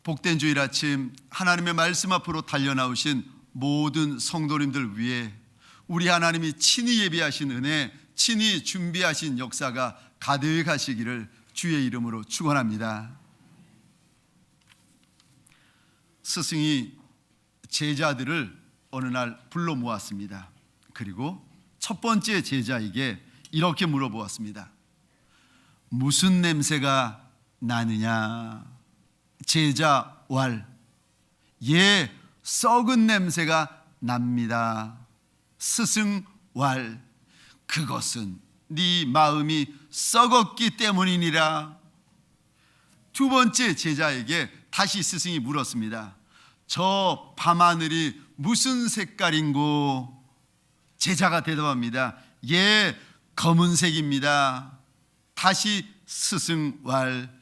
복된 주일 아침 하나님의 말씀 앞으로 달려나오신 모든 성도님들 위해 우리 하나님이 친히 예비하신 은혜, 친히 준비하신 역사가 가득하시기를 주의 이름으로 축원합니다. 스승이 제자들을 어느 날 불러 모았습니다. 그리고 첫 번째 제자에게 이렇게 물어보았습니다. 무슨 냄새가 나느냐? 제자 왈, 예, 썩은 냄새가 납니다. 스승 왈, 그것은 네 마음이 썩었기 때문이니라. 두 번째 제자에게 다시 스승이 물었습니다. 저 밤하늘이 무슨 색깔인고? 제자가 대답합니다. 예, 검은색입니다. 다시 스승 왈,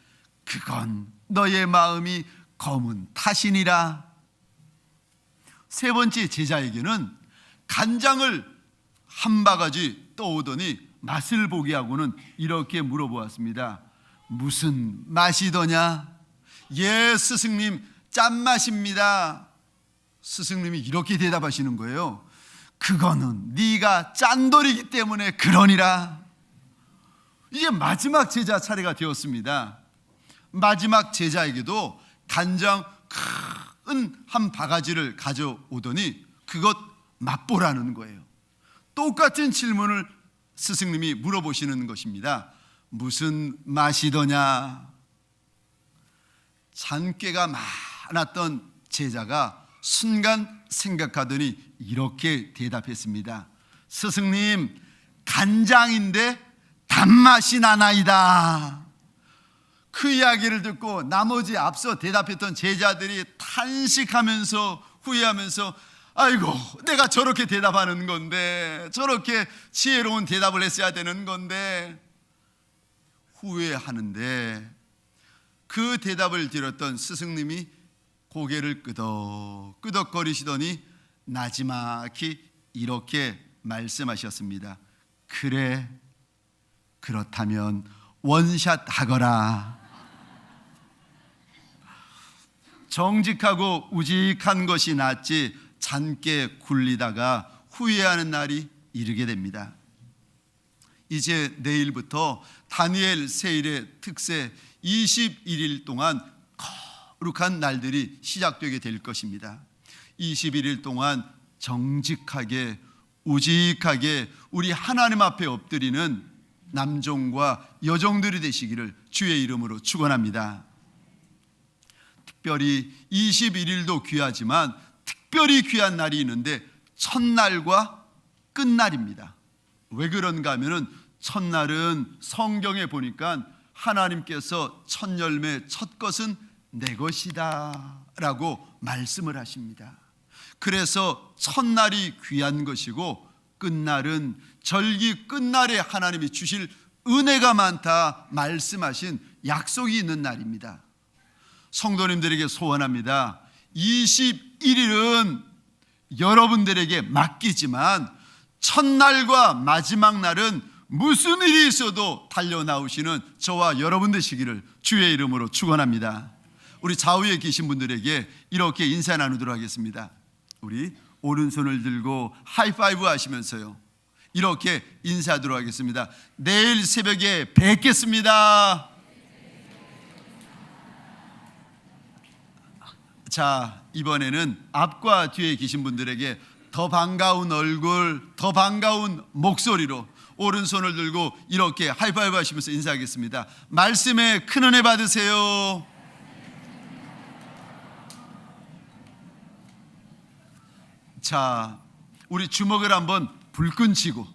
그건 너의 마음이 검은 탓이니라. 세 번째 제자에게는 간장을 한 바가지 떠오더니 맛을 보게 하고는 이렇게 물어보았습니다. 무슨 맛이더냐? 예, 스승님, 짠맛입니다. 스승님이 이렇게 대답하시는 거예요. 그거는 네가 짠돌이기 때문에 그러니라. 이제 마지막 제자 차례가 되었습니다. 마지막 제자에게도 간장 큰 한 바가지를 가져오더니 그것 맛보라는 거예요. 똑같은 질문을 스승님이 물어보시는 것입니다. 무슨 맛이더냐? 잔꾀가 많았던 제자가 순간 생각하더니 이렇게 대답했습니다. 스승님, 간장인데 단맛이 나나이다. 그 이야기를 듣고 나머지 앞서 대답했던 제자들이 탄식하면서 후회하면서 아이고, 내가 저렇게 대답하는 건데, 저렇게 지혜로운 대답을 했어야 되는 건데 후회하는데, 그 대답을 들었던 스승님이 고개를 끄덕거리시더니 나지막히 이렇게 말씀하셨습니다. 그래, 그렇다면 원샷 하거라. 정직하고 우직한 것이 낫지 잔께 굴리다가 후회하는 날이 이르게 됩니다. 이제 내일부터 다니엘 세일의 특세 21일 동안 거룩한 날들이 시작되게 될 것입니다. 21일 동안 정직하게 우직하게 우리 하나님 앞에 엎드리는 남종과 여종들이 되시기를 주의 이름으로 축원합니다. 특별히 21일도 귀하지만 특별히 귀한 날이 있는데 첫날과 끝날입니다. 왜 그런가 하면은 첫날은 성경에 보니까 하나님께서 첫 열매 첫 것은 내 것이다 라고 말씀을 하십니다. 그래서 첫날이 귀한 것이고 끝날은 절기 끝날에 하나님이 주실 은혜가 많다 말씀하신 약속이 있는 날입니다. 성도님들에게 소원합니다. 21일은 여러분들에게 맡기지만 첫날과 마지막 날은 무슨 일이 있어도 달려나오시는 저와 여러분 되시기를 주의 이름으로 축원합니다. 우리 좌우에 계신 분들에게 이렇게 인사 나누도록 하겠습니다. 우리 오른손을 들고 하이파이브 하시면서요, 이렇게 인사하도록 하겠습니다. 내일 새벽에 뵙겠습니다. 자, 이번에는 앞과 뒤에 계신 분들에게 더 반가운 얼굴, 더 반가운 목소리로 오른손을 들고 이렇게 하이파이브 하시면서 인사하겠습니다. 말씀에 큰 은혜 받으세요. 자, 우리 주먹을 한번 불끈 쥐고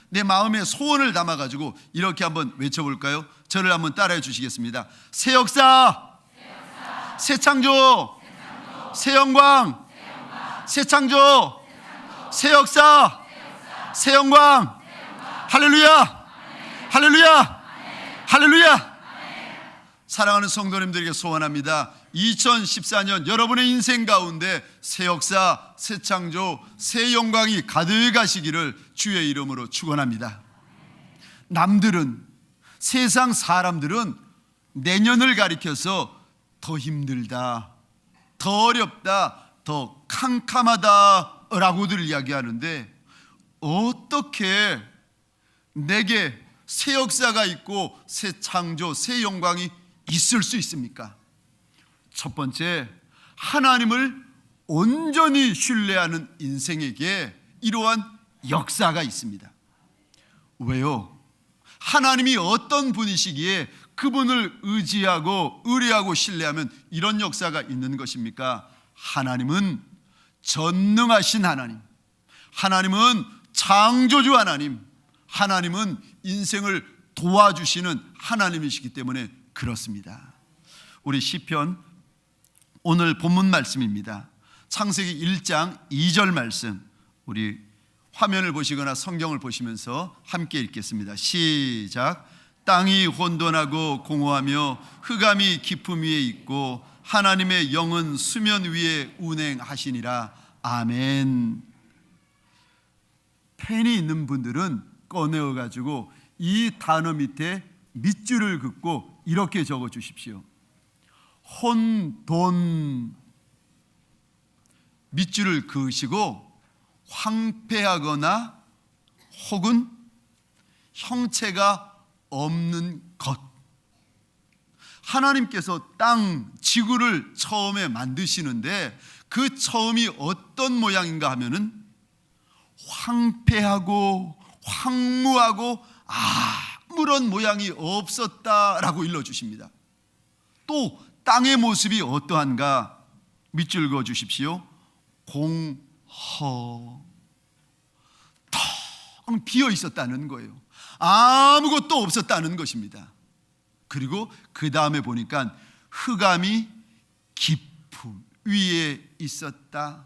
내 마음에 소원을 담아가지고 이렇게 한번 외쳐볼까요? 저를 한번 따라해 주시겠습니다. 새 역사, 새 창조, 새 영광, 새 창조, 새 역사, 새 영광. 할렐루야, 할렐루야, 할렐루야. 사랑하는 성도님들에게 소원합니다. 2014년 여러분의 인생 가운데 새 역사, 새 창조, 새 영광이 가득하시기를 주의 이름으로 축원합니다. 남들은, 세상 사람들은 내년을 가리켜서 더 힘들다, 더 어렵다, 더 캄캄하다라고들 이야기하는데, 어떻게 내게 새 역사가 있고 새 창조, 새 영광이 있을 수 있습니까? 첫 번째, 하나님을 온전히 신뢰하는 인생에게 이러한 역사가 있습니다. 왜요? 하나님이 어떤 분이시기에 그분을 의지하고 의뢰하고 신뢰하면 이런 역사가 있는 것입니까? 하나님은 전능하신 하나님, 하나님은 창조주 하나님, 하나님은 인생을 도와주시는 하나님이시기 때문에 그렇습니다. 우리 시편, 오늘 본문 말씀입니다. 창세기 1장 2절 말씀, 우리 화면을 보시거나 성경을 보시면서 함께 읽겠습니다. 시작. 땅이 혼돈하고 공허하며 흑암이 깊음 위에 있고 하나님의 영은 수면 위에 운행하시니라. 아멘. 펜이 있는 분들은 꺼내어 가지고 이 단어 밑에 밑줄을 긋고 이렇게 적어 주십시오. 혼돈, 밑줄을 그으시고 황폐하거나 혹은 형체가 없는 것. 하나님께서 땅, 지구를 처음에 만드시는데 그 처음이 어떤 모양인가 하면은 황폐하고 황무하고 아무런 모양이 없었다라고 일러주십니다. 또 땅의 모습이 어떠한가 밑줄 그어 주십시오. 공허, 텅 비어 있었다는 거예요. 아무것도 없었다는 것입니다. 그리고 그 다음에 보니까 흑암이 깊음 위에 있었다.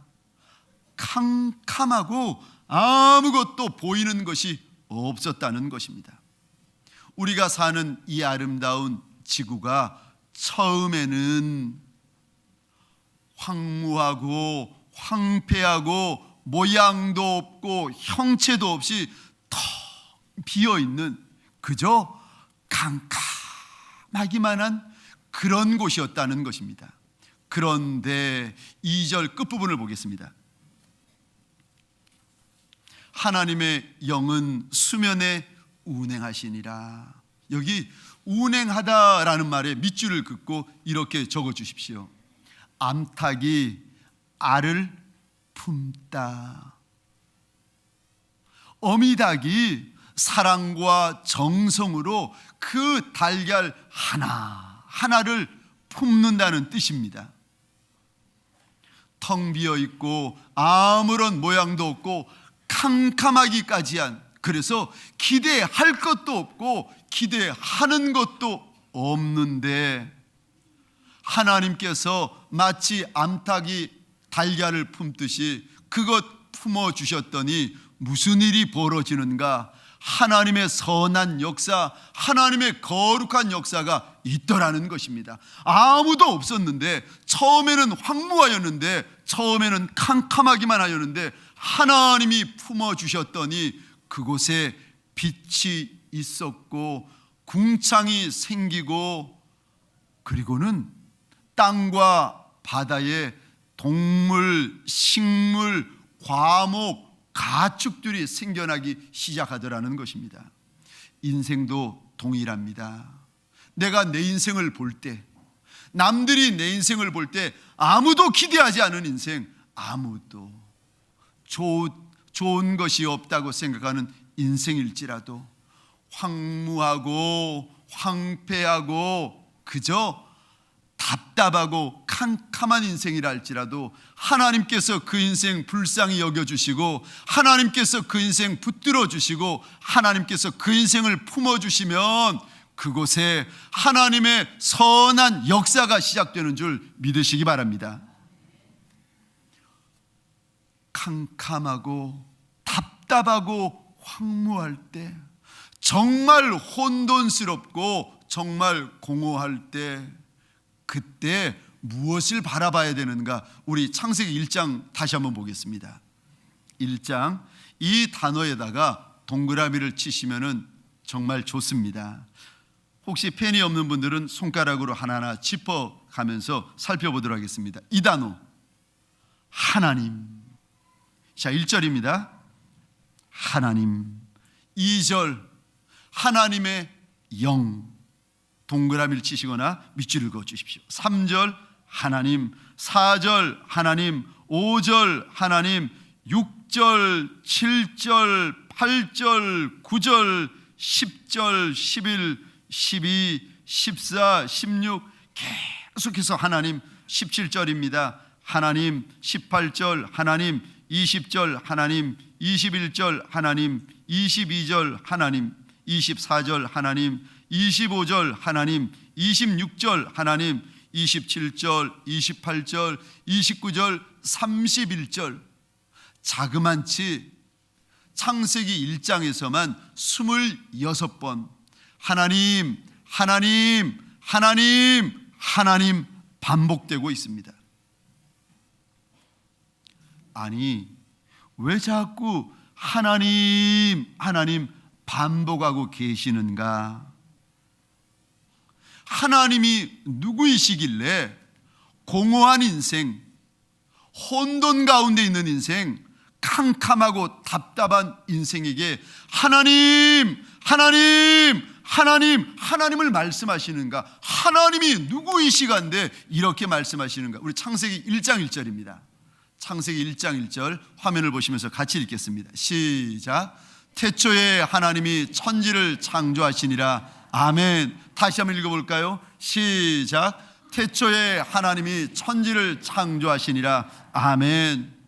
캄캄하고 아무것도 보이는 것이 없었다는 것입니다. 우리가 사는 이 아름다운 지구가 처음에는 황무하고 황폐하고 모양도 없고 형체도 없이 텅 비어있는 그저 캄캄하기만 한 그런 곳이었다는 것입니다. 그런데 2절 끝부분을 보겠습니다. 하나님의 영은 수면에 운행하시니라. 여기 운행하다라는 말에 밑줄을 긋고 이렇게 적어 주십시오. 암탉이 알을 품다. 어미닭이 사랑과 정성으로 그 달걀 하나하나를 품는다는 뜻입니다. 텅 비어 있고 아무런 모양도 없고 캄캄하기까지 한, 그래서 기대할 것도 없고 기대하는 것도 없는데 하나님께서 마치 암탉이 달걀을 품듯이 그것 품어주셨더니 무슨 일이 벌어지는가? 하나님의 선한 역사, 하나님의 거룩한 역사가 있더라는 것입니다. 아무도 없었는데, 처음에는 황무하였는데, 처음에는 캄캄하기만 하였는데 하나님이 품어주셨더니 그곳에 빛이 있었고 궁창이 생기고, 그리고는 땅과 바다에 동물, 식물, 과목, 가축들이 생겨나기 시작하더라는 것입니다. 인생도 동일합니다. 내가 내 인생을 볼 때, 남들이 내 인생을 볼 때 아무도 기대하지 않은 인생, 아무도 좋은 것이 없다고 생각하는 인생일지라도 황무하고 황폐하고 그저 답답하고 캄캄한 인생이라 할지라도 하나님께서 그 인생 불쌍히 여겨주시고 하나님께서 그 인생 붙들어 주시고 하나님께서 그 인생을 품어주시면 그곳에 하나님의 선한 역사가 시작되는 줄 믿으시기 바랍니다. 캄캄하고 답답하고 황무할 때, 정말 혼돈스럽고 정말 공허할 때, 그때 무엇을 바라봐야 되는가? 우리 창세기 1장 다시 한번 보겠습니다. 1장 이 단어에다가 동그라미를 치시면은 정말 좋습니다. 혹시 펜이 없는 분들은 손가락으로 하나하나 짚어가면서 살펴보도록 하겠습니다. 이 단어 하나님. 자, 1절입니다. 하나님. 2절 하나님의 영. 동그라미를 치시거나 밑줄을 그어 주십시오. 3절 하나님. 4절 하나님. 5절 하나님. 6절 7절 8절 9절 10절 11 12 14 16 계속해서 하나님. 17절입니다. 하나님. 18절 하나님. 20절 하나님. 21절 하나님. 22절 하나님. 24절 하나님. 25절 하나님. 26절 하나님. 27절 28절 29절 31절. 자그만치 창세기 1장에서만 26번 하나님 하나님 하나님 하나님 반복되고 있습니다. 아니, 왜 자꾸 하나님 하나님 반복하고 계시는가? 하나님이 누구이시길래 공허한 인생, 혼돈 가운데 있는 인생, 캄캄하고 답답한 인생에게 하나님 하나님 하나님 하나님을 말씀하시는가? 하나님이 누구이시간데 이렇게 말씀하시는가? 우리 창세기 1장 1절입니다. 창세기 1장 1절 화면을 보시면서 같이 읽겠습니다. 시작. 태초에 하나님이 천지를 창조하시니라. 아멘. 다시 한번 읽어볼까요? 시작. 태초에 하나님이 천지를 창조하시니라. 아멘.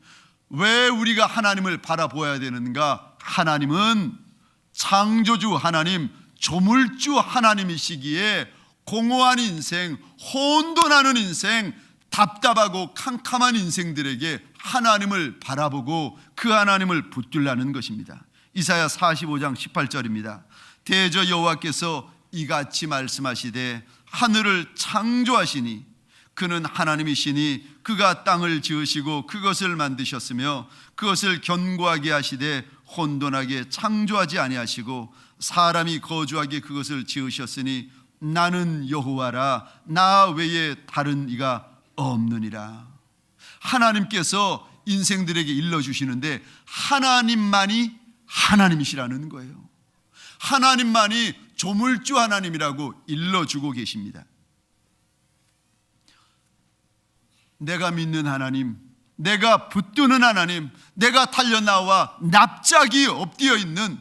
왜 우리가 하나님을 바라보아야 되는가? 하나님은 창조주 하나님, 조물주 하나님이시기에 공허한 인생, 혼돈하는 인생, 답답하고 캄캄한 인생들에게 하나님을 바라보고 그 하나님을 붙들라는 것입니다. 이사야 45장 18절입니다. 대저 여호와께서 이같이 말씀하시되 하늘을 창조하시니 그는 하나님이시니 그가 땅을 지으시고 그것을 만드셨으며 그것을 견고하게 하시되 혼돈하게 창조하지 아니하시고 사람이 거주하게 그것을 지으셨으니 나는 여호와라 나 외에 다른 이가 없느니라. 하나님께서 인생들에게 일러주시는데 하나님만이 하나님이시라는 거예요. 하나님만이 조물주 하나님이라고 일러주고 계십니다. 내가 믿는 하나님, 내가 붙드는 하나님, 내가 달려나와 납작이 엎드려 있는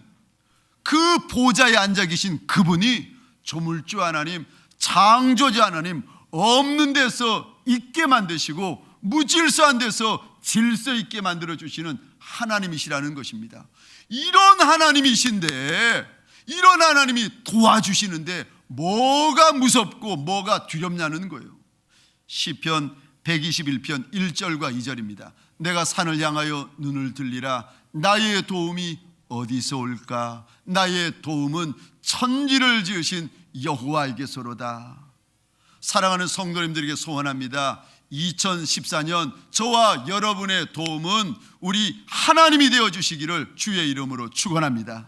그 보좌에 앉아 계신 그분이 조물주 하나님, 창조주 하나님, 없는 데서 있게 만드시고 무질서한 데서 질서 있게 만들어 주시는 하나님이시라는 것입니다. 이런 하나님이신데, 이런 하나님이 도와주시는데 뭐가 무섭고 뭐가 두렵냐는 거예요. 시편 121편 1절과 2절입니다. 내가 산을 향하여 눈을 들리라. 나의 도움이 어디서 올까? 나의 도움은 천지를 지으신 여호와에게서로다. 사랑하는 성도님들에게 소원합니다. 2014년 저와 여러분의 도움은 우리 하나님이 되어주시기를 주의 이름으로 축원합니다.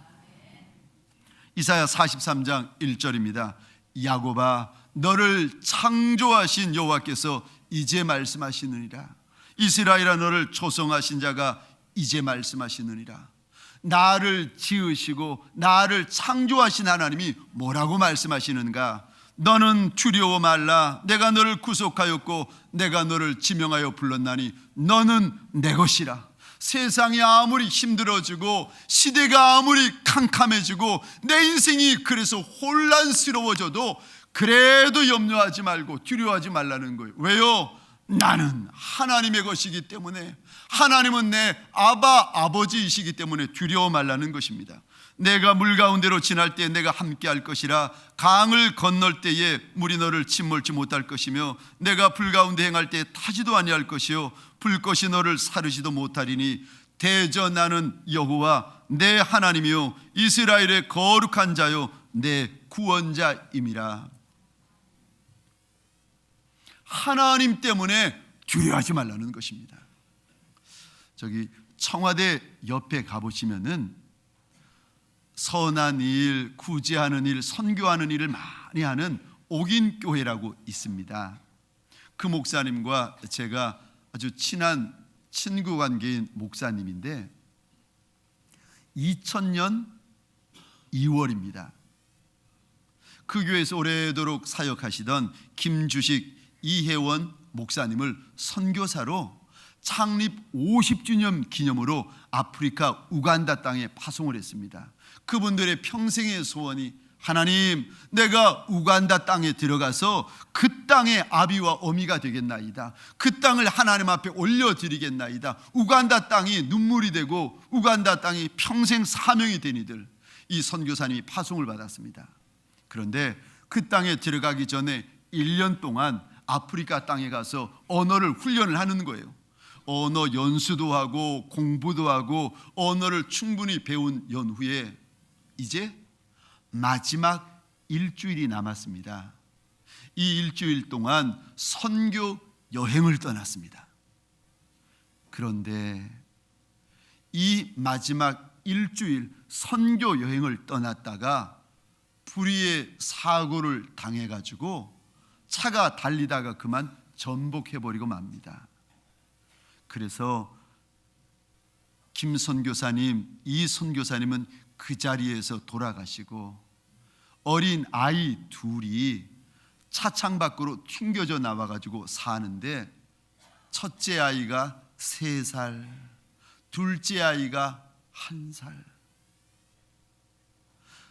이사야 43장 1절입니다. 야곱아 너를 창조하신 여호와께서 이제 말씀하시느니라. 이스라엘아 너를 조성하신 자가 이제 말씀하시느니라. 나를 지으시고 나를 창조하신 하나님이 뭐라고 말씀하시는가? 너는 두려워 말라. 내가 너를 구속하였고 내가 너를 지명하여 불렀나니 너는 내 것이라. 세상이 아무리 힘들어지고 시대가 아무리 캄캄해지고 내 인생이 그래서 혼란스러워져도 그래도 염려하지 말고 두려워하지 말라는 거예요. 왜요? 나는 하나님의 것이기 때문에, 하나님은 내 아버지이시기 때문에 두려워 말라는 것입니다. 내가 물 가운데로 지날 때 내가 함께 할 것이라. 강을 건널 때에 물이 너를 침몰치 못할 것이며 내가 불 가운데 행할 때 타지도 아니할 것이요 불꽃이 너를 사르지도 못하리니 대저 나는 여호와 내 하나님이요 이스라엘의 거룩한 자요 내 구원자임이라. 하나님 때문에 두려워하지 말라는 것입니다. 저기 청와대 옆에 가보시면은 선한 일, 구제하는 일, 선교하는 일을 많이 하는 옥인교회라고 있습니다. 그 목사님과 제가 아주 친한 친구 관계인 목사님인데 2000년 2월입니다. 그 교회에서 오래도록 사역하시던 김주식 이혜원 목사님을 선교사로 창립 50주년 기념으로 아프리카 우간다 땅에 파송을 했습니다. 그분들의 평생의 소원이 하나님, 내가 우간다 땅에 들어가서 그 땅의 아비와 어미가 되겠나이다. 그 땅을 하나님 앞에 올려드리겠나이다. 우간다 땅이 눈물이 되고 우간다 땅이 평생 사명이 되니들. 이 선교사님이 파송을 받았습니다. 그런데 그 땅에 들어가기 전에 1년 동안 아프리카 땅에 가서 언어를 훈련을 하는 거예요. 언어 연수도 하고 공부도 하고 언어를 충분히 배운 연후에 이제 마지막 일주일이 남았습니다. 이 일주일 동안 선교 여행을 떠났습니다. 그런데 이 마지막 일주일 선교 여행을 떠났다가 불의의 사고를 당해가지고 차가 달리다가 그만 전복해버리고 맙니다. 그래서 김 선교사님, 이 선교사님은 그 자리에서 돌아가시고 어린 아이 둘이 차창 밖으로 튕겨져 나와가지고 사는데 첫째 아이가 3살, 둘째 아이가 1살.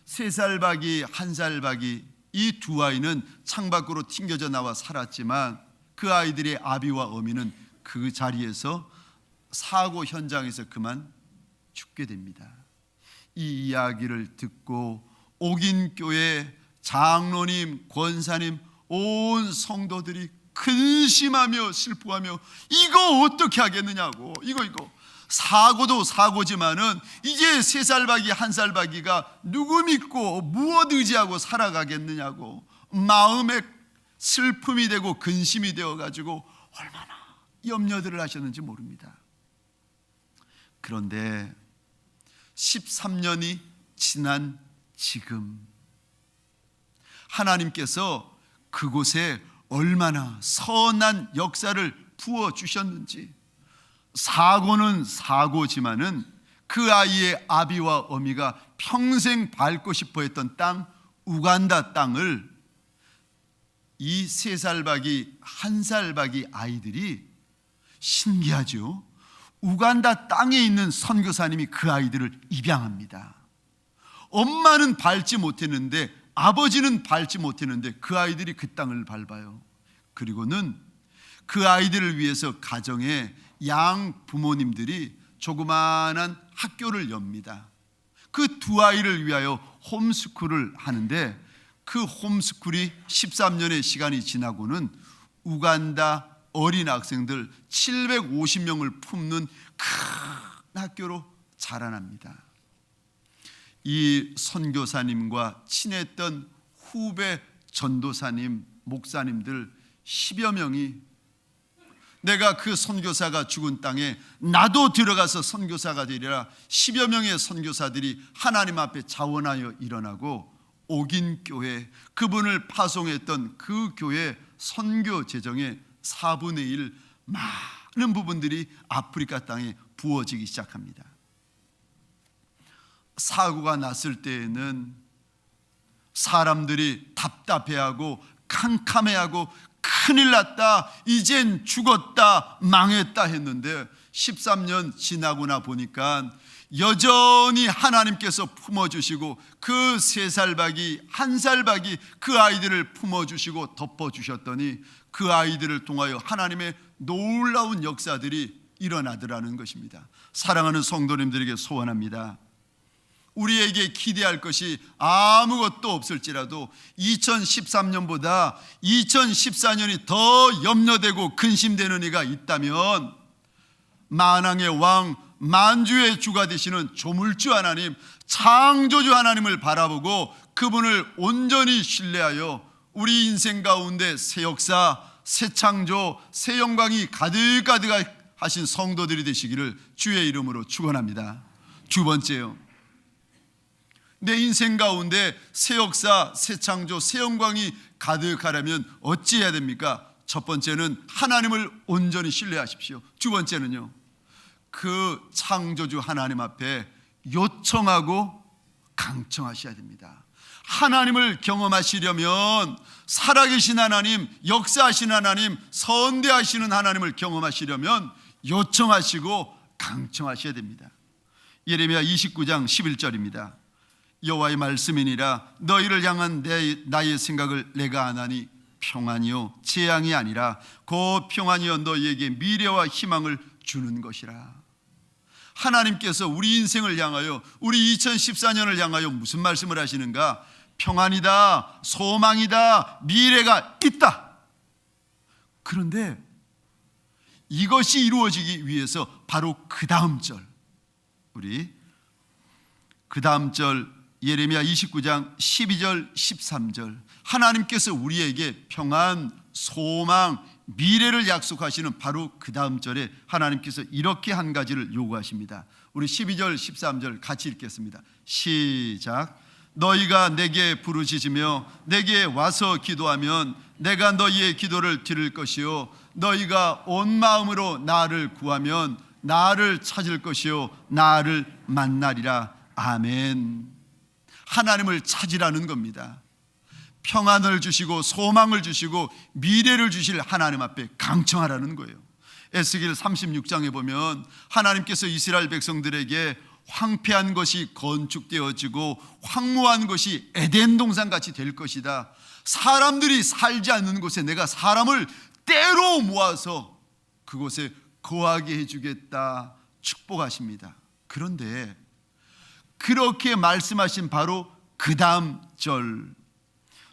3살 박이, 1살 박이, 이 두 아이는 창밖으로 튕겨져 나와 살았지만 그 아이들의 아비와 어미는 그 자리에서 사고 현장에서 그만 죽게 됩니다. 이 이야기를 듣고 옥인교회 장로님, 권사님, 온 성도들이 근심하며 슬퍼하며 이거 어떻게 하겠느냐고. 이거 사고도 사고지만은 이제 3살 박이 1살 박이가 누구 믿고 무엇 의지하고 살아가겠느냐고 마음에 슬픔이 되고 근심이 되어가지고 얼마나 염려들을 하셨는지 모릅니다. 그런데 13년이 지난 지금 하나님께서 그곳에 얼마나 선한 역사를 부어주셨는지, 사고는 사고지만은 그 아이의 아비와 어미가 평생 밟고 싶어 했던 땅, 우간다 땅을 이 3살 박이 1살 박이 아이들이, 신기하죠? 우간다 땅에 있는 선교사님이 그 아이들을 입양합니다. 엄마는 밟지 못했는데, 아버지는 밟지 못했는데 그 아이들이 그 땅을 밟아요. 그리고는 그 아이들을 위해서 가정에 양 부모님들이 조그마한 학교를 엽니다. 그 두 아이를 위하여 홈스쿨을 하는데 그 홈스쿨이 13년의 시간이 지나고는 우간다 어린 학생들 750명을 품는 큰 학교로 자라납니다. 이 선교사님과 친했던 후배 전도사님, 목사님들 10여 명이 내가 그 선교사가 죽은 땅에 나도 들어가서 선교사가 되리라 10여 명의 선교사들이 하나님 앞에 자원하여 일어나고 옥인교회, 그분을 파송했던 그 교회 선교 재정의 4분의 1 많은 부분들이 아프리카 땅에 부어지기 시작합니다. 사고가 났을 때에는 사람들이 답답해하고 캄캄해하고 큰일 났다, 이젠 죽었다, 망했다 했는데 13년 지나고나 보니까 여전히 하나님께서 품어주시고 그 3살 박이 1살 박이 그 아이들을 품어주시고 덮어주셨더니 그 아이들을 통하여 하나님의 놀라운 역사들이 일어나더라는 것입니다. 사랑하는 성도님들에게 소원합니다. 우리에게 기대할 것이 아무것도 없을지라도 2013년보다 2014년이 더 염려되고 근심되는 이가 있다면 만왕의 왕, 만주의 주가 되시는 조물주 하나님, 창조주 하나님을 바라보고 그분을 온전히 신뢰하여 우리 인생 가운데 새 역사, 새 창조, 새 영광이 가득가득 하신 성도들이 되시기를 주의 이름으로 축원합니다. 두 번째요, 내 인생 가운데 새 역사, 새 창조, 새 영광이 가득하려면 어찌해야 됩니까? 첫 번째는 하나님을 온전히 신뢰하십시오. 두 번째는요, 그 창조주 하나님 앞에 요청하고 강청하셔야 됩니다. 하나님을 경험하시려면, 살아계신 하나님, 역사하신 하나님, 선대하시는 하나님을 경험하시려면 요청하시고 강청하셔야 됩니다. 예레미야 29장 11절입니다. 여호와의 말씀이니라 너희를 향한 나의 생각을 내가 아나니 평안이요 재앙이 아니라 곧 평안이요 너희에게 미래와 희망을 주는 것이라. 하나님께서 우리 인생을 향하여, 우리 2014년을 향하여 무슨 말씀을 하시는가? 평안이다, 소망이다, 미래가 있다. 그런데 이것이 이루어지기 위해서 바로 그 다음 절, 우리 그 다음 절 예레미야 29장 12절 13절, 하나님께서 우리에게 평안, 소망, 미래를 약속하시는 바로 그 다음 절에 하나님께서 이렇게 한 가지를 요구하십니다. 우리 12절 13절 같이 읽겠습니다. 시작. 너희가 내게 부르짖으며 내게 와서 기도하면 내가 너희의 기도를 들을 것이요 너희가 온 마음으로 나를 구하면 나를 찾을 것이요 나를 만나리라. 아멘. 하나님을 찾으라는 겁니다. 평안을 주시고 소망을 주시고 미래를 주실 하나님 앞에 강청하라는 거예요. 에스겔 36장에 보면 하나님께서 이스라엘 백성들에게 황폐한 것이 건축되어지고 황무한 것이 에덴 동산같이 될 것이다. 사람들이 살지 않는 곳에 내가 사람을 때로 모아서 그곳에 거하게 해주겠다 축복하십니다. 그런데 그렇게 말씀하신 바로 그 다음 절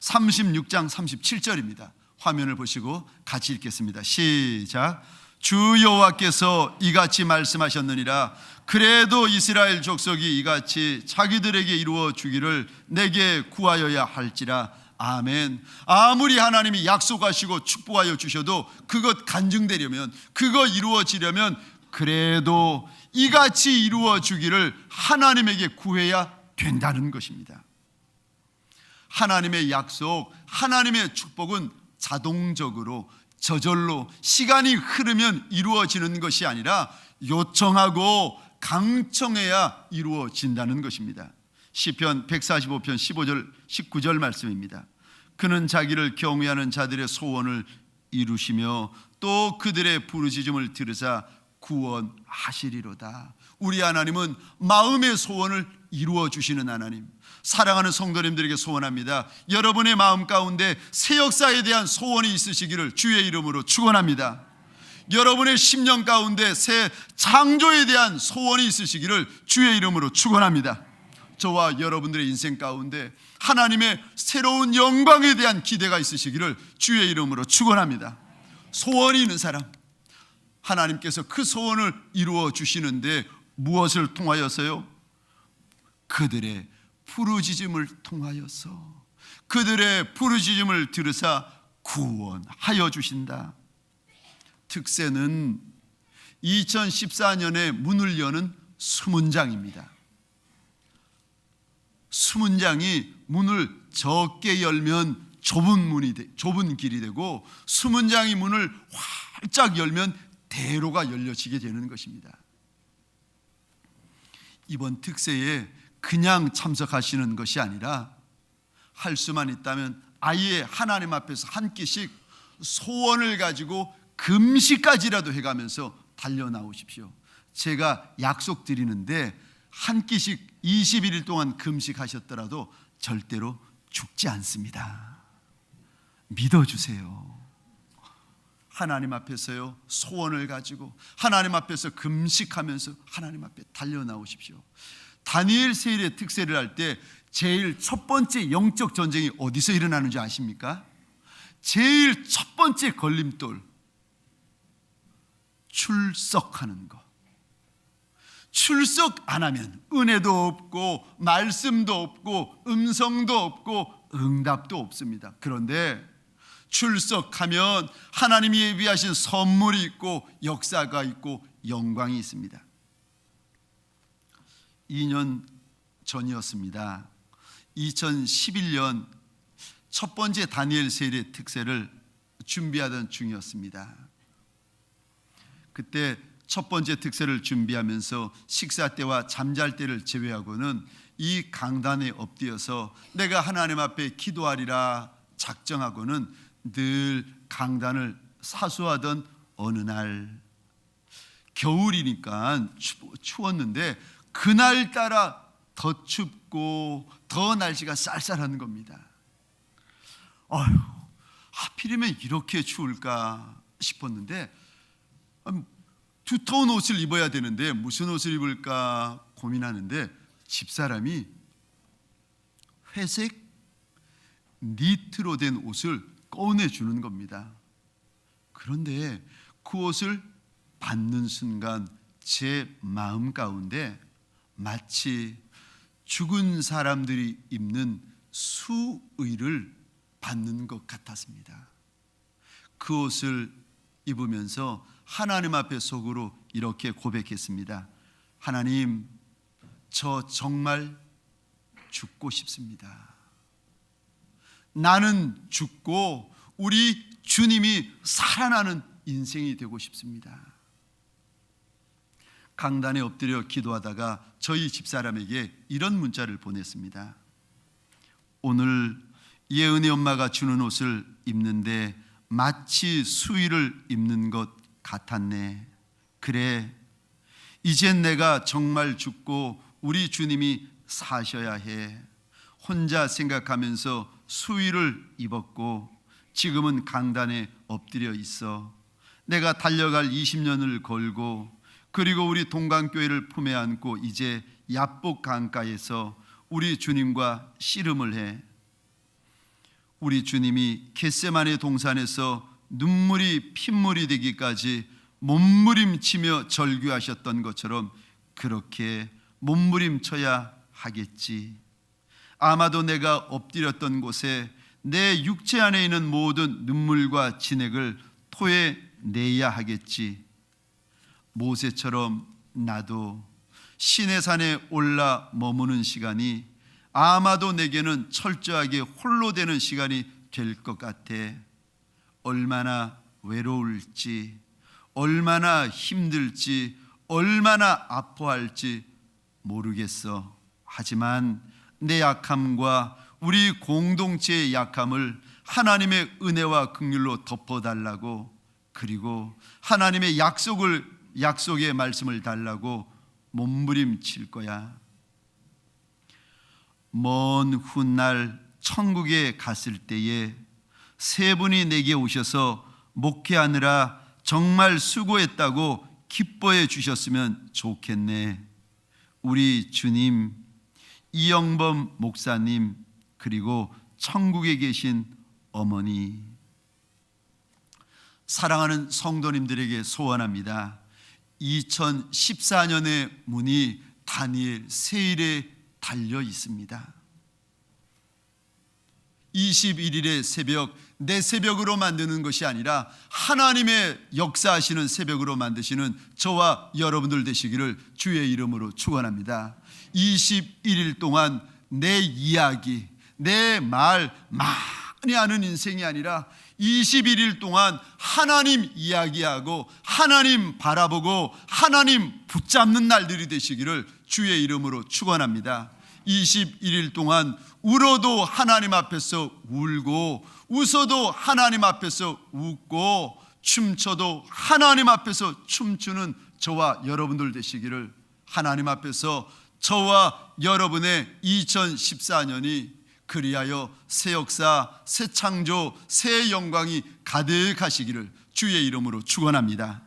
36장 37절입니다. 화면을 보시고 같이 읽겠습니다. 시작. 주 여호와께서 이같이 말씀하셨느니라. 그래도 이스라엘 족속이 이같이 자기들에게 이루어 주기를 내게 구하여야 할지라. 아멘. 아무리 하나님이 약속하시고 축복하여 주셔도 그것 간증되려면, 그것 이루어지려면 그래도 이같이 이루어 주기를 하나님에게 구해야 된다는 것입니다. 하나님의 약속, 하나님의 축복은 자동적으로, 저절로 시간이 흐르면 이루어지는 것이 아니라 요청하고 강청해야 이루어진다는 것입니다. 시편 145편 15절 19절 말씀입니다. 그는 자기를 경외하는 자들의 소원을 이루시며 또 그들의 부르짖음을 들으사 구원하시리로다. 우리 하나님은 마음의 소원을 이루어 주시는 하나님. 사랑하는 성도님들에게 소원합니다. 여러분의 마음 가운데 새 역사에 대한 소원이 있으시기를 주의 이름으로 축원합니다. 여러분의 심령 가운데 새 창조에 대한 소원이 있으시기를 주의 이름으로 축원합니다. 저와 여러분들의 인생 가운데 하나님의 새로운 영광에 대한 기대가 있으시기를 주의 이름으로 축원합니다. 소원이 있는 사람, 하나님께서 그 소원을 이루어 주시는데 무엇을 통하여서요? 그들의 부르짖음을 통하여서, 그들의 부르짖음을 들으사 구원하여 주신다. 특세는 2014년에 문을 여는 수문장입니다. 수문장이 문을 적게 열면 좁은 길이 되고, 수문장이 문을 활짝 열면 대로가 열려지게 되는 것입니다. 이번 특세에 그냥 참석하시는 것이 아니라 할 수만 있다면 아예 하나님 앞에서 한 끼씩 소원을 가지고 금식까지라도 해가면서 달려나오십시오. 제가 약속드리는데 한 끼씩 21일 동안 금식하셨더라도 절대로 죽지 않습니다. 믿어주세요. 하나님 앞에서요, 소원을 가지고 하나님 앞에서 금식하면서 하나님 앞에 달려나오십시오. 다니엘 세일의 특세를 할 때 제일 첫 번째 영적 전쟁이 어디서 일어나는 줄 아십니까? 제일 첫 번째 걸림돌, 출석하는 것. 출석 안 하면 은혜도 없고 말씀도 없고 음성도 없고 응답도 없습니다. 그런데 출석하면 하나님이 예비하신 선물이 있고 역사가 있고 영광이 있습니다. 2년 전이었습니다. 2011년 첫 번째 다니엘 세일의 특세를 준비하던 중이었습니다. 그때 첫 번째 특세를 준비하면서 식사 때와 잠잘 때를 제외하고는 이 강단에 엎드려서 내가 하나님 앞에 기도하리라 작정하고는 늘 강단을 사수하던 어느 날, 겨울이니까 추웠는데 그날따라 더 춥고 더 날씨가 쌀쌀한 겁니다. 아유, 하필이면 이렇게 추울까 싶었는데 두터운 옷을 입어야 되는데 무슨 옷을 입을까 고민하는데 집사람이 회색 니트로 된 옷을 꺼내주는 겁니다. 그런데 그 옷을 받는 순간 제 마음 가운데 마치 죽은 사람들이 입는 수의를 받는 것 같았습니다. 그 옷을 입으면서 하나님 앞에 속으로 이렇게 고백했습니다. 하나님, 저 정말 죽고 싶습니다. 나는 죽고 우리 주님이 살아나는 인생이 되고 싶습니다. 강단에 엎드려 기도하다가 저희 집사람에게 이런 문자를 보냈습니다. 오늘 예은이 엄마가 주는 옷을 입는데 마치 수의를 입는 것 같았네. 그래, 이젠 내가 정말 죽고 우리 주님이 사셔야 해. 혼자 생각하면서 수의를 입었고 지금은 강단에 엎드려 있어. 내가 달려갈 20년을 걸고 그리고 우리 동강교회를 품에 안고 이제 야복 강가에서 우리 주님과 씨름을 해. 우리 주님이 겟세마네 동산에서 눈물이 핏물이 되기까지 몸부림치며 절규하셨던 것처럼 그렇게 몸부림쳐야 하겠지. 아마도 내가 엎드렸던 곳에 내 육체 안에 있는 모든 눈물과 진액을 토해내야 하겠지. 모세처럼 나도 시내산에 올라 머무는 시간이 아마도 내게는 철저하게 홀로 되는 시간이 될 것 같아. 얼마나 외로울지, 얼마나 힘들지, 얼마나 아파할지 모르겠어. 하지만 내 약함과 우리 공동체의 약함을 하나님의 은혜와 긍휼로 덮어달라고, 그리고 하나님의 약속의 말씀을 달라고 몸부림칠 거야. 먼 훗날 천국에 갔을 때에 세 분이 내게 오셔서 목회하느라 정말 수고했다고 기뻐해 주셨으면 좋겠네. 우리 주님, 이영범 목사님, 그리고 천국에 계신 어머니. 사랑하는 성도님들에게 소원합니다. 2014년의 문이 다니엘 세일에 달려 있습니다. 21일의 새벽, 내 새벽으로 만드는 것이 아니라 하나님의 역사하시는 새벽으로 만드시는 저와 여러분들 되시기를 주의 이름으로 축원합니다. 21일 동안 내 이야기, 내 말 많이 하는 인생이 아니라 21일 동안 하나님 이야기하고 하나님 바라보고 하나님 붙잡는 날들이 되시기를 주의 이름으로 축원합니다. 21일 동안 울어도 하나님 앞에서 울고 웃어도 하나님 앞에서 웃고 춤춰도 하나님 앞에서 춤추는 저와 여러분들 되시기를 하나님 앞에서 저와 여러분의 2014년이 그리하여 새 역사, 새 창조, 새 영광이 가득하시기를 주의 이름으로 축원합니다.